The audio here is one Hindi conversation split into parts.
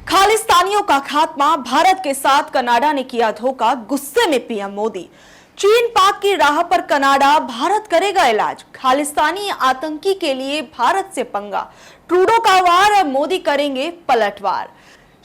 खालिस्तानियों का खात्मा, भारत के साथ कनाडा ने किया धोखा, गुस्से में पीएम मोदी। चीन पाक की राह पर कनाडा, भारत करेगा इलाज। खालिस्तानी आतंकी के लिए भारत से पंगा, ट्रूडो का वार, अब मोदी करेंगे पलटवार।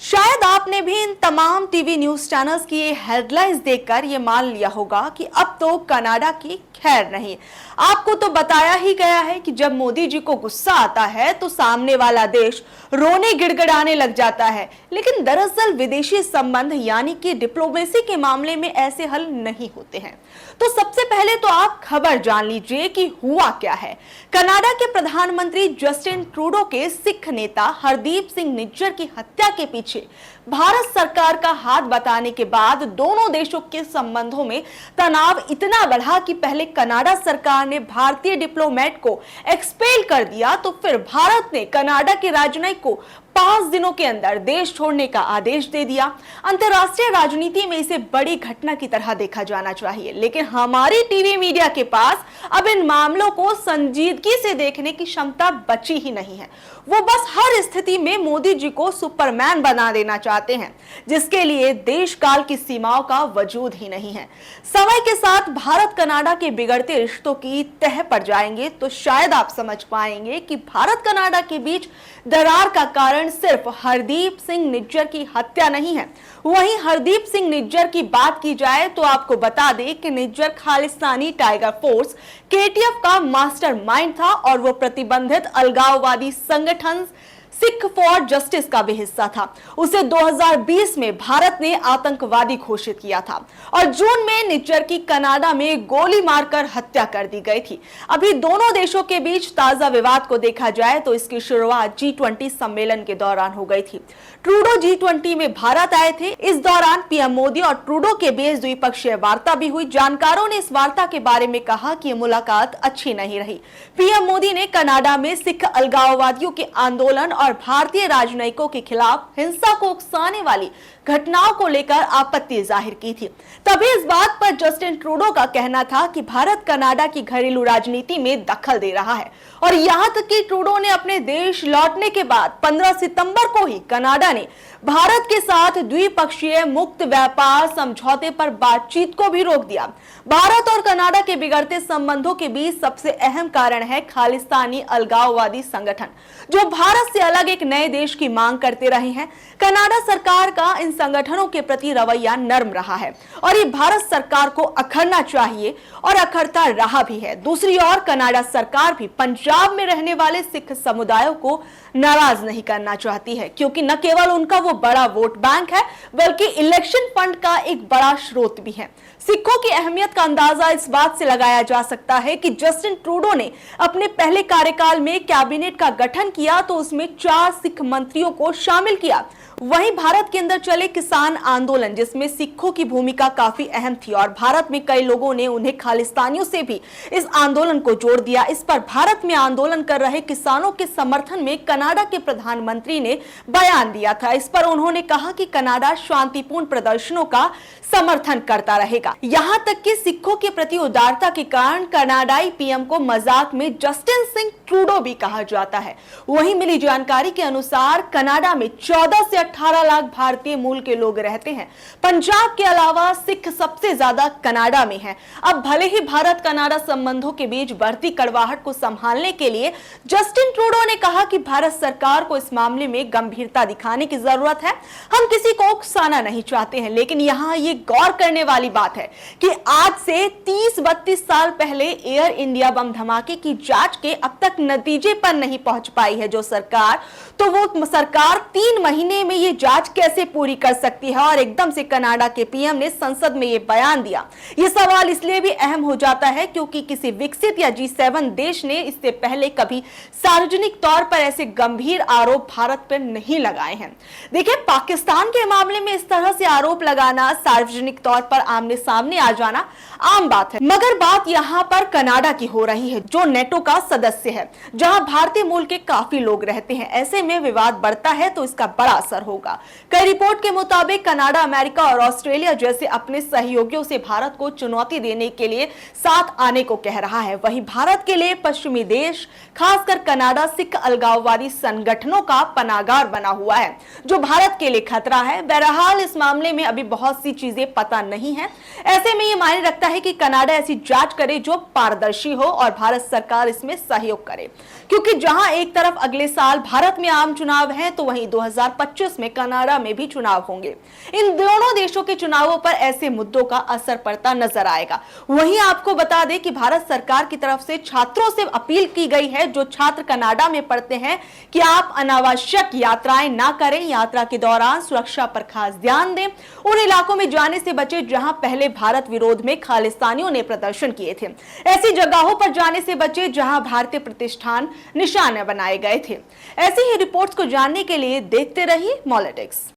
शायद आपने भी इन तमाम टीवी न्यूज चैनल्स की ये हेडलाइंस देखकर ये मान लिया होगा कि अब तो कनाडा की खैर नहीं। आपको तो बताया ही गया है कि जब मोदी जी को गुस्सा आता है तो सामने वाला देश रोने गिड़गिड़ाने लग जाता है। लेकिन दरअसल विदेशी संबंध यानी कि डिप्लोमेसी के मामले में ऐसे हल नहीं होते हैं। तो सबसे पहले तो आप खबर जान लीजिए कि हुआ क्या है। कनाडा के प्रधानमंत्री जस्टिन ट्रूडो के सिख नेता हरदीप सिंह निज्जर की हत्या के पीछे भारत सरकार का हाथ बताने के बाद दोनों देशों के संबंधों में तनाव इतना बढ़ा कि पहले कनाडा सरकार ने भारतीय डिप्लोमेट को एक्सपेल कर दिया, तो फिर भारत ने कनाडा के राजनयिक को 5 दिनों के अंदर देश छोड़ने का आदेश दे दिया। अंतर्राष्ट्रीय राजनीति में इसे बड़ी घटना की तरह देखा जाना चाहिए, लेकिन हमारी टीवी मीडिया के पास अब इन मामलों को संजीदगी से देखने की क्षमता बची ही नहीं है। वो बस हर स्थिति में मोदी जी को सुपरमैन बना देना चाहते हैं, जिसके लिए देश काल की सीमाओं का वजूद ही नहीं है। समय के साथ भारत कनाडा के बिगड़ते रिश्तों की तह पर जाएंगे तो शायद आप समझ पाएंगे कि भारत कनाडा के बीच दरार का कारण सिर्फ हरदीप सिंह निज्जर की हत्या नहीं है। वहीं हरदीप सिंह निज्जर की बात की जाए तो आपको बता दें कि निज्जर खालिस्तानी टाइगर फोर्स केटीएफ का मास्टरमाइंड था और वो प्रतिबंधित अलगाववादी संगठन सिख फॉर जस्टिस का भी हिस्सा था। उसे 2020 में भारत ने आतंकवादी घोषित किया था और जून में निज्जर की कनाडा में गोली मारकर हत्या कर दी गई थी। अभी दोनों देशों के बीच ताजा विवाद को देखा जाए तो इसकी शुरुआत G20 सम्मेलन के दौरान हो गई थी। ट्रूडो G20 में भारत आए थे। इस दौरान पीएम मोदी और ट्रूडो के बीच द्विपक्षीय वार्ता भी हुई। जानकारों ने इस वार्ता के बारे में कहा कि यह मुलाकात अच्छी नहीं रही। पीएम मोदी ने कनाडा में सिख अलगाववादियों के आंदोलन और भारतीय राजनयिकों के खिलाफ हिंसा को उकसाने वाली घटनाओं को लेकर आपत्ति जाहिर की थी। तभी इस बात पर जस्टिन ट्रूडो का कहना था कि भारत कनाडा की घरेलू राजनीति में दखल दे रहा है और यहां तक कि ट्रूडो ने अपने देश लौटने के बाद 15 सितंबर को ही कनाडा ने भारत के साथ द्विपक्षीय मुक्त व्यापार समझौते पर बातचीत को भी रोक दिया। भारत और कनाडा के बिगड़ते संबंधों के बीच सबसे अहम कारण है खालिस्तानी अलगाववादी संगठन, जो भारत से अलग एक नए देश की मांग करते रहे हैं। कनाडा सरकार का इन संगठनों के प्रति रवैया नर्म रहा है और ये भारत सरकार को अखरना चाहिए और अखरता रहा भी है। दूसरी ओर कनाडा सरकार भी पंजाब में रहने वाले सिख समुदायों को नाराज नहीं करना चाहती है, क्योंकि न केवल उनका वो बड़ा वोट बैंक है बल्कि इलेक्शन फंड का एक बड़ा स्रोत भी है। सिखों की अहमियत का अंदाजा इस बात से लगाया जा सकता है कि जस्टिन ट्रूडो ने अपने पहले कार्यकाल में कैबिनेट का गठन किया तो उसमें 4 सिख मंत्रियों को शामिल किया। वहीं भारत के अंदर चले किसान आंदोलन, जिसमें सिखों की भूमिका काफी अहम थी और भारत में कई लोगों ने उन्हें खालिस्तानियों से भी इस आंदोलन को जोड़ दिया। इस पर भारत में आंदोलन कर रहे किसानों के समर्थन में कनाडा के प्रधानमंत्री ने बयान दिया था। इस पर उन्होंने कहा कि कनाडा शांतिपूर्ण प्रदर्शनों का समर्थन करता रहेगा। यहां तक कि सिखों के प्रति उदारता के कारण कनाडाई पीएम को मजाक में जस्टिन सिंह ट्रूडो भी कहा जाता है। वहीं मिली जानकारी के अनुसार कनाडा में 14 से 18 लाख भारतीय मूल के लोग रहते हैं। पंजाब के अलावा सिख सबसे ज्यादा कनाडा में हैं। अब भले ही भारत कनाडा संबंधों के बीच बढ़ती कड़वाहट को संभालने के लिए जस्टिन ट्रूडो ने कहा कि भारत सरकार को इस मामले में गंभीरता दिखाने की जरूरत है। हम किसी को उकसाना नहीं चाहते हैं, लेकिन यहाँ ये गौर करने वाली बात है कि आज से 30-32 साल पहले एयर इंडिया बम धमाके की जांच के अब तक नतीजे पर नहीं पहुंच पाई है जो सरकार, तो वो सरकार 3 महीने में ये जांच कैसे पूरी कर सकती है और एकदम से कनाडा के पीएम ने संसद में ये बयान दिया। ये सवाल इसलिए भी अहम हो जाता है क्योंकि किसी विकसित या G7 देश ने इससे पहले कभी सार्वजनिक तौर पर ऐसे गंभीर आरोप भारत पर नहीं लगाए हैं। देखिए, पाकिस्तान के मामले में इस तरह से आरोप लगाना, सार्वजनिक तौर पर आमने सामने आ जाना आम बात है, मगर बात यहाँ पर कनाडा की हो रही है जो नेटो का सदस्य है, जहां भारतीय मूल के काफी लोग रहते हैं। ऐसे में विवाद बढ़ता है तो इसका बड़ा असर होगा। कई रिपोर्ट के मुताबिक कनाडा, अमेरिका और ऑस्ट्रेलिया जैसे अपने सहयोगियों से भारत को चुनौती देने के लिए साथ आने को कह रहा है। वहीं भारत के लिए पश्चिमी देश, खासकर कनाडा, सिख अलगाववादी आतंकवादी संगठनों का पनागार बना हुआ है, जो भारत के लिए खतरा है। बहरहाल इस मामले में अभी बहुत सी चीजें पता नहीं है। ऐसे में ये मायने रखता है कि कनाडा ऐसी जांच करे जो पारदर्शी हो और भारत सरकार इसमें सहयोग करे, क्योंकि जहां एक तरफ अगले साल भारत में आम चुनाव है, तो वहीं 2025 में कनाडा में भी चुनाव होंगे। इन दोनों देशों के चुनावों पर ऐसे मुद्दों का असर पड़ता नजर आएगा। वहीं आपको बता दें कि भारत सरकार की तरफ से छात्रों से अपील की गई है, जो छात्र कनाडा में पढ़ते हैं, कि आप अनावश्यक यात्राएं ना करें। यात्रा के दौरान सुरक्षा पर खास ध्यान दें। उन इलाकों में जाने से बचें जहां पहले भारत विरोध में खालिस्तानियों ने प्रदर्शन किए थे। ऐसी जगहों पर जाने से बचें जहां भारतीय प्रतिष्ठान निशाने बनाए गए थे। ऐसी ही रिपोर्ट्स को जानने के लिए देखते रहिए मॉलिटिक्स।